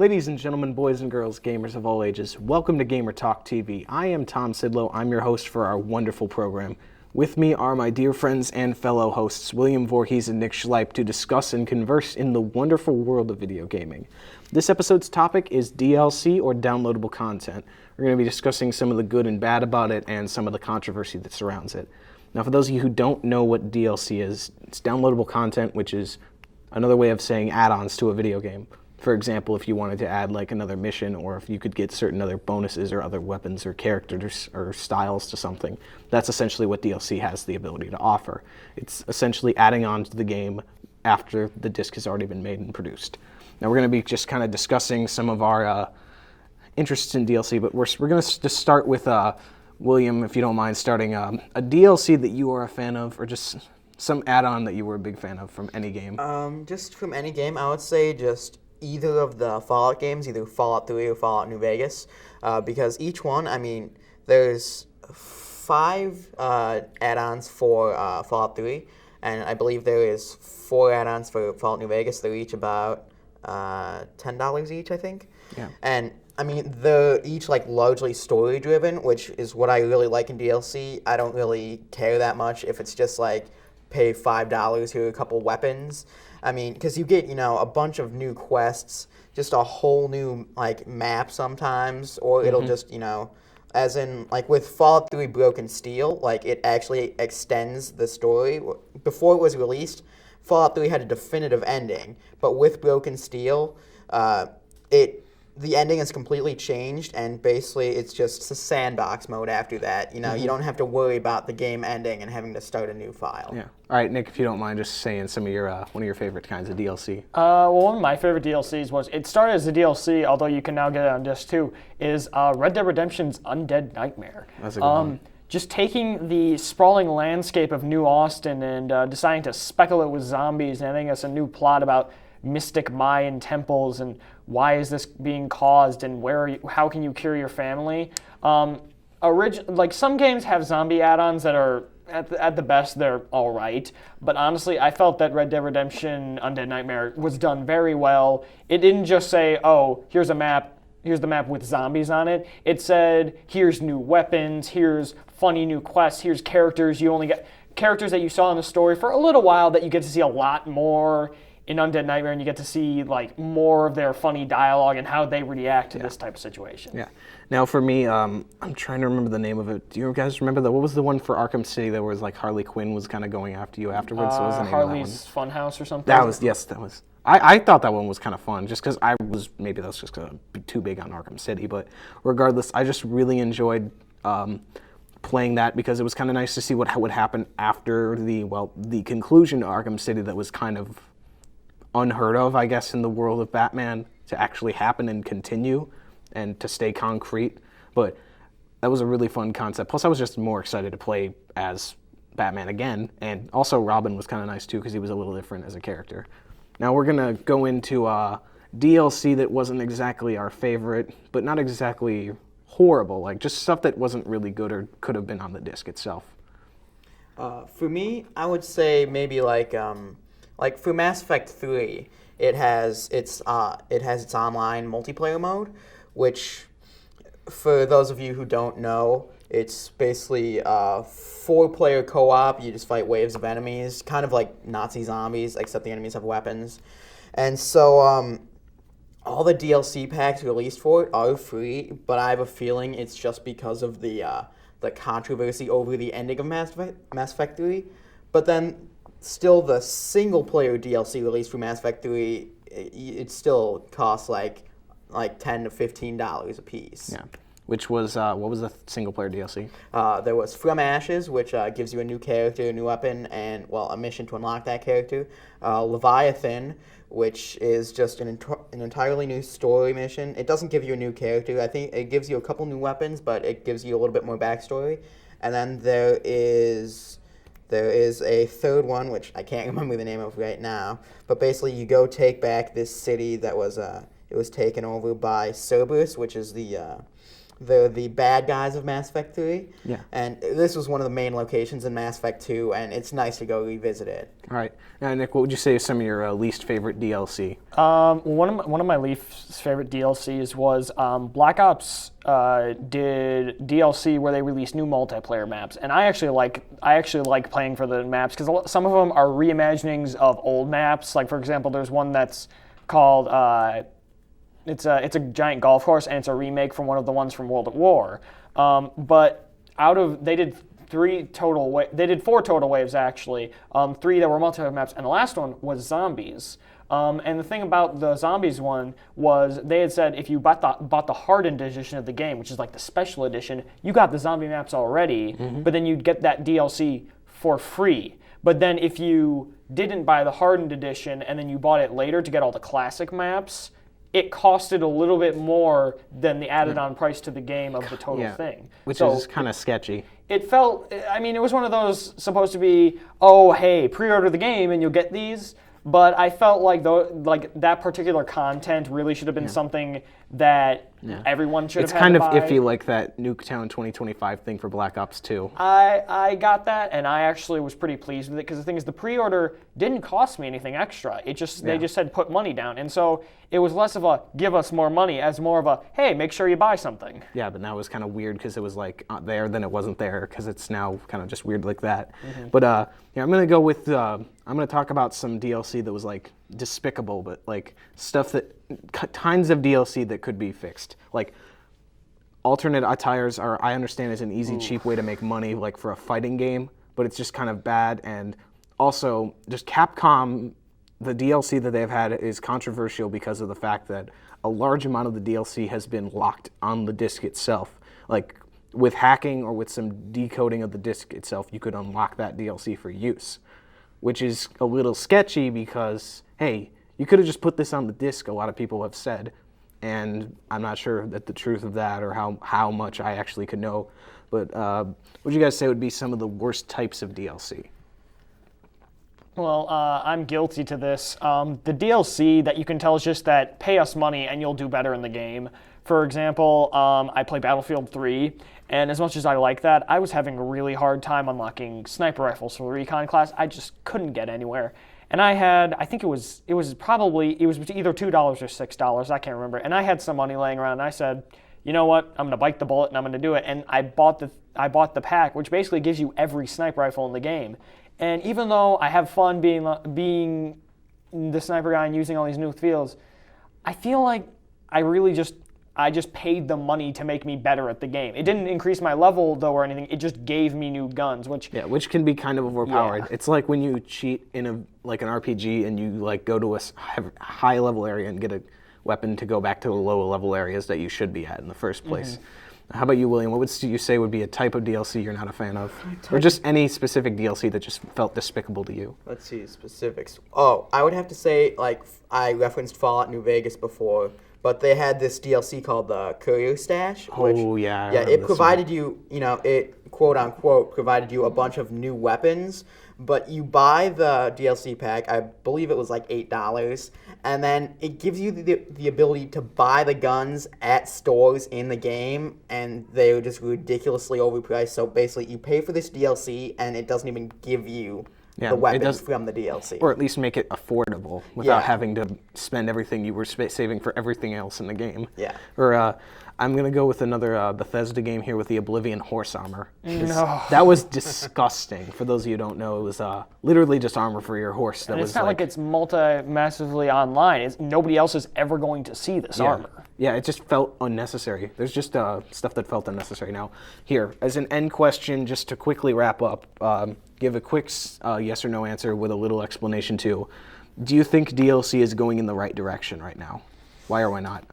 Ladies and gentlemen, boys and girls, gamers of all ages, welcome to Gamer Talk TV. I am Tom Szydlo. I'm your host for our wonderful program. With me are my dear friends and fellow hosts, William Voorhees and Nick Schliep, to discuss and converse in the wonderful world of video gaming. This episode's topic is DLC, or downloadable content. We're going to be discussing some of the good and bad about it and some of the controversy that surrounds it. Now, for those of you who don't know what DLC is, it's downloadable content, which is another way of saying add-ons to a video game. For example, if you wanted to add like another mission, or if you could get certain other bonuses or other weapons or characters or styles to something, that's essentially what DLC has the ability to offer. It's essentially adding on to the game after the disc has already been made and produced. Now we're going to be just kind of discussing some of our interests in DLC, but we're going to just start with William, if you don't mind starting a DLC that you are a fan of, or just some add-on that you were a big fan of from any game. Just from any game, I would say just either of the Fallout games, either Fallout 3 or Fallout New Vegas, because each one, I mean, there's 5 add-ons for Fallout 3, and I believe there is 4 add-ons for Fallout New Vegas. They're each about $10 each, I think. Yeah. And I mean, they're each like largely story-driven, which is what I really like in DLC. I don't really care that much if it's just like pay $5, here are a couple weapons. I mean, because you get, a bunch of new quests, just a whole new, like, map sometimes, or it'll just, as in, like, with Fallout 3 Broken Steel, like, it actually extends the story. Before it was released, Fallout 3 had a definitive ending, but with Broken Steel, the ending is completely changed, and basically it's just a sandbox mode after that. You don't have to worry about the game ending and having to start a new file. Yeah. All right, Nick, if you don't mind just saying some of your one of your favorite kinds of DLC. Well, one of my favorite DLCs was, it started as a DLC, although you can now get it on disc too, is Red Dead Redemption's Undead Nightmare. That's a good one. Just taking the sprawling landscape of New Austin and deciding to speckle it with zombies and adding us a new plot about mystic Mayan temples and why is this being caused and how can you cure your family. Like some games have zombie add-ons that are at the best they're all right, but honestly I felt that Red Dead Redemption Undead Nightmare was done very well. It didn't just say, oh, here's the map with zombies on it. It said, here's new weapons, here's funny new quests, here's characters. You only get characters that you saw in the story for a little while that you get to see a lot more in Undead Nightmare, and you get to see like more of their funny dialogue and how they react to this type of situation. Yeah. Now for me, I'm trying to remember the name of it. Do you guys remember what was the one for Arkham City that was like Harley Quinn was kind of going after you afterwards? What was the name Harley's of that one? Funhouse or something? That was. I thought that one was kind of fun, just because maybe that was just because I'm too big on Arkham City, but regardless, I just really enjoyed playing that because it was kind of nice to see what would happen after the conclusion to Arkham City that was kind of unheard of, I guess, in the world of Batman to actually happen and continue and to stay concrete. But that was a really fun concept. Plus, I was just more excited to play as Batman again. And also, Robin was kind of nice, too, because he was a little different as a character. Now, we're going to go into DLC that wasn't exactly our favorite, but not exactly horrible. Like, just stuff that wasn't really good or could have been on the disc itself. For me, I would say maybe like for Mass Effect 3, it has its online multiplayer mode, which, for those of you who don't know, it's basically 4-player co-op. You just fight waves of enemies, kind of like Nazi zombies, except the enemies have weapons. And so all the DLC packs released for it are free, but I have a feeling it's just because of the controversy over the ending of Mass Effect 3. But then still, the single-player DLC released for Mass Effect 3, it still costs like $10 to $15 a piece. Yeah. Which was, what was the single-player DLC? There was From Ashes, which gives you a new character, a new weapon, and, a mission to unlock that character. Leviathan, which is just an entirely new story mission. It doesn't give you a new character. I think it gives you a couple new weapons, but it gives you a little bit more backstory. And then there is a third one, which I can't remember the name of right now, but basically you go take back this city that was it was taken over by Cerberus, which is the they're the bad guys of Mass Effect 3. Yeah. And this was one of the main locations in Mass Effect 2, and it's nice to go revisit it. All right. Now, Nick, what would you say is some of your least favorite DLC? One of my least favorite DLCs was Black Ops did DLC where they released new multiplayer maps, and I actually like playing for the maps because some of them are reimaginings of old maps. Like for example, there's one that's called it's a giant golf course, and it's a remake from one of the ones from World at War. But they did four total waves actually. 3 that were multiplayer maps, and the last one was zombies. And the thing about the zombies one was they had said if you bought the hardened edition of the game, which is like the special edition, you got the zombie maps already, but then you'd get that DLC for free. But then if you didn't buy the hardened edition and then you bought it later to get all the classic maps, it costed a little bit more than the added-on price to the game of the total thing. Which is kind of sketchy. It felt, I mean, it was one of those supposed to be, oh, hey, pre-order the game and you'll get these. But I felt like that particular content really should have been something that everyone should have had. It's kind of to buy. iffy, like that Nuketown 2025 thing for Black Ops 2. I got that, and I actually was pretty pleased with it because the thing is, the pre-order didn't cost me anything extra. They just said put money down, and so it was less of a give us more money as more of a hey, make sure you buy something. Yeah, but now it was kind of weird because it was like there, then it wasn't there because it's now kind of just weird like that. But I'm gonna go with I'm gonna talk about some DLC that was like despicable, but like stuff that kinds of DLC that could be fixed. Like alternate attires I understand is an easy, cheap way to make money, like for a fighting game, but it's just kind of bad. And also, just Capcom, the DLC that they've had is controversial because of the fact that a large amount of the DLC has been locked on the disc itself. Like with hacking or with some decoding of the disc itself, you could unlock that DLC for use, which is a little sketchy because, hey, you could have just put this on the disc, a lot of people have said, and I'm not sure that the truth of that or how much I actually could know. But what would you guys say would be some of the worst types of DLC? Well, I'm guilty to this. The DLC that you can tell is just that pay us money and you'll do better in the game. For example, I play Battlefield 3, and as much as I like that, I was having a really hard time unlocking sniper rifles for the recon class. I just couldn't get anywhere. And I think it was either $2 or $6, I can't remember. And I had some money laying around, and I said, you know what, I'm gonna bite the bullet and I'm gonna do it. And I bought the pack, which basically gives you every sniper rifle in the game. And even though I have fun being the sniper guy and using all these new fields, I feel like I just paid the money to make me better at the game. It didn't increase my level though or anything. It just gave me new guns, which can be kind of overpowered. Yeah. It's like when you cheat in an RPG and you like go to a high level area and get a weapon to go back to the lower level areas that you should be at in the first place. How about you, William? What would you say would be a type of DLC you're not a fan of? Or just any specific DLC that just felt despicable to you? Let's see, specifics. Oh, I would have to say, like, I referenced Fallout New Vegas before, but they had this DLC called the Courier Stash. Which, it provided it quote unquote provided you a bunch of new weapons, but you buy the DLC pack, I believe it was like $8, and then it gives you the ability to buy the guns at stores in the game, and they were just ridiculously overpriced. So basically, you pay for this DLC, and it doesn't even give you the weapons from the DLC. Or at least make it affordable without having to spend everything you were saving for everything else in the game. Yeah. Or I'm going to go with another Bethesda game here with the Oblivion horse armor. No. That was disgusting. For those of you who don't know, it was literally just armor for your horse. And it's not like it's massively online. Nobody else is ever going to see this armor. Yeah, it just felt unnecessary. There's just stuff that felt unnecessary. Now, here, as an end question, just to quickly wrap up, give a quick yes or no answer with a little explanation too. Do you think DLC is going in the right direction right now? Why or why not?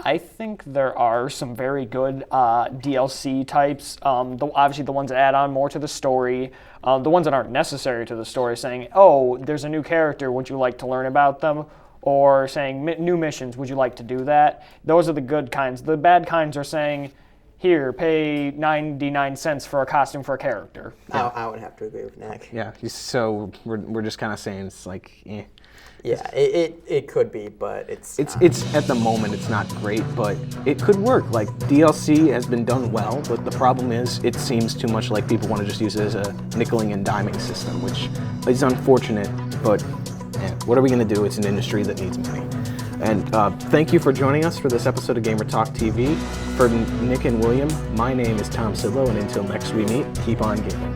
I think there are some very good DLC types. Obviously, the ones that add on more to the story. The ones that aren't necessary to the story, saying, oh, there's a new character, would you like to learn about them? Or saying, new missions, would you like to do that? Those are the good kinds. The bad kinds are saying, here, pay 99 cents for a costume for a character. I would have to agree with Nick. Yeah, so we're just kind of saying it's like, eh. Yeah, it could be, but it's It's at the moment it's not great, but it could work. Like DLC has been done well, but the problem is it seems too much like people want to just use it as a nickeling and diming system, which is unfortunate. But what are we going to do? It's an industry that needs money. And thank you for joining us for this episode of Gamer Talk TV. For Nick and William, my name is Tom Szydlo, and until next we meet, keep on gaming.